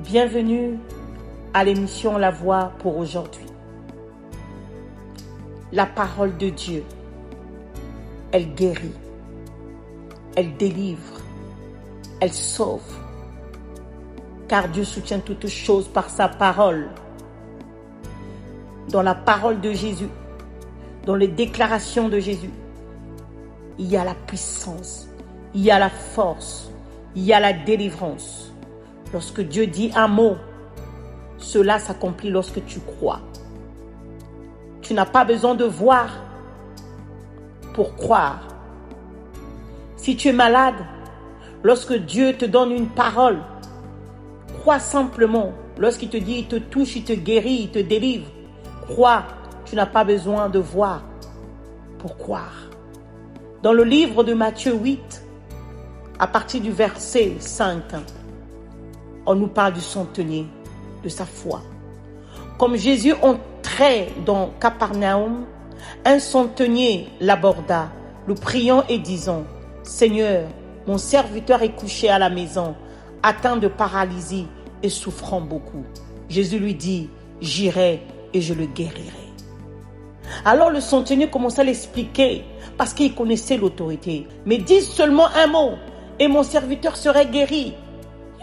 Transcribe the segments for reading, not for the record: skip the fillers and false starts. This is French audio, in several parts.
Bienvenue à l'émission La Voix pour aujourd'hui. La parole de Dieu, elle guérit, elle délivre, elle sauve. Car Dieu soutient toutes choses par sa parole. Dans la parole de Jésus, dans les déclarations de Jésus, il y a la puissance, il y a la force, il y a la délivrance. Lorsque Dieu dit un mot, cela s'accomplit lorsque tu crois. Tu n'as pas besoin de voir pour croire. Si tu es malade, lorsque Dieu te donne une parole, crois simplement. Lorsqu'il te dit, il te touche, il te guérit, il te délivre, crois. Tu n'as pas besoin de voir pour croire. Dans le livre de Matthieu 8, à partir du verset 5, on nous parle du centenier, de sa foi. Comme Jésus entrait dans Capernaum, un centenier l'aborda, le priant et disant, « Seigneur, mon serviteur est couché à la maison, atteint de paralysie et souffrant beaucoup. » Jésus lui dit, « J'irai et je le guérirai. » Alors le centenier commença à l'expliquer parce qu'il connaissait l'autorité. « Mais dis seulement un mot et mon serviteur serait guéri. »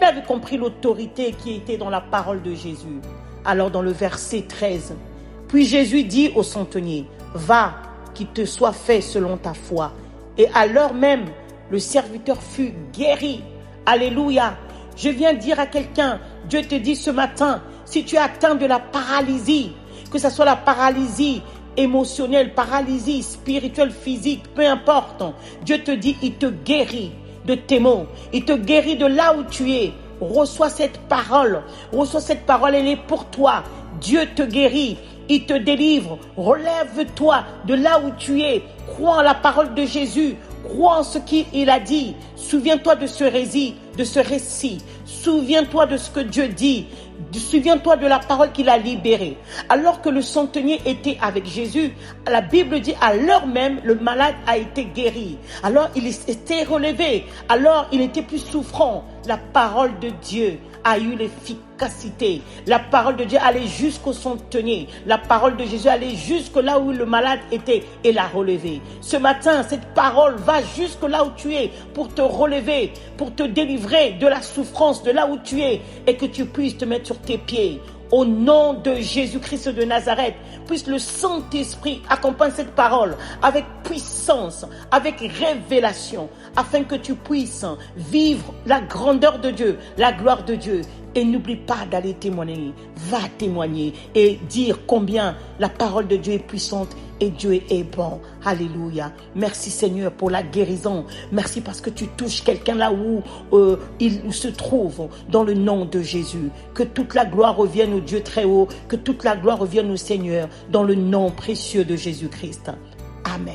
Il avait compris l'autorité qui était dans la parole de Jésus. Alors dans le verset 13, « Puis Jésus dit au centenier, « Va, qu'il te soit fait selon ta foi. » Et à l'heure même, le serviteur fut guéri. Alléluia. Je viens dire à quelqu'un, Dieu te dit ce matin, si tu es atteint de la paralysie, que ce soit la paralysie émotionnelle, paralysie spirituelle, physique, peu importe, Dieu te dit, il te guérit de tes maux, il te guérit de là où tu es. Reçois cette parole, elle est pour toi. Dieu te guérit, il te délivre. Relève-toi de là où tu es. Crois en la parole de Jésus, crois en ce qu'il a dit. Souviens-toi de ce récit. Souviens-toi de ce que Dieu dit. Souviens-toi de la parole qu'il a libérée. Alors que le centenier était avec Jésus, la Bible dit à l'heure même, le malade a été guéri. Alors il était relevé. Alors il n'était plus souffrant. La parole de Dieu a eu l'efficacité. La parole de Dieu allait jusqu'au centenier. La parole de Jésus allait jusque là où le malade était et l'a relevé. Ce matin, cette parole va jusque là où tu es pour te relever, pour te délivrer de la souffrance de là où tu es et que tu puisses te mettre sur tes pieds. Au nom de Jésus-Christ de Nazareth, puisse le Saint-Esprit accompagner cette parole avec puissance, avec révélation, afin que tu puisses vivre la grandeur de Dieu, la gloire de Dieu. Et n'oublie pas d'aller témoigner, va témoigner et dire combien la parole de Dieu est puissante et Dieu est bon. Alléluia. Merci Seigneur pour la guérison. Merci parce que tu touches quelqu'un là où il se trouve, dans le nom de Jésus. Que toute la gloire revienne au Dieu très haut, que toute la gloire revienne au Seigneur, dans le nom précieux de Jésus-Christ. Amen.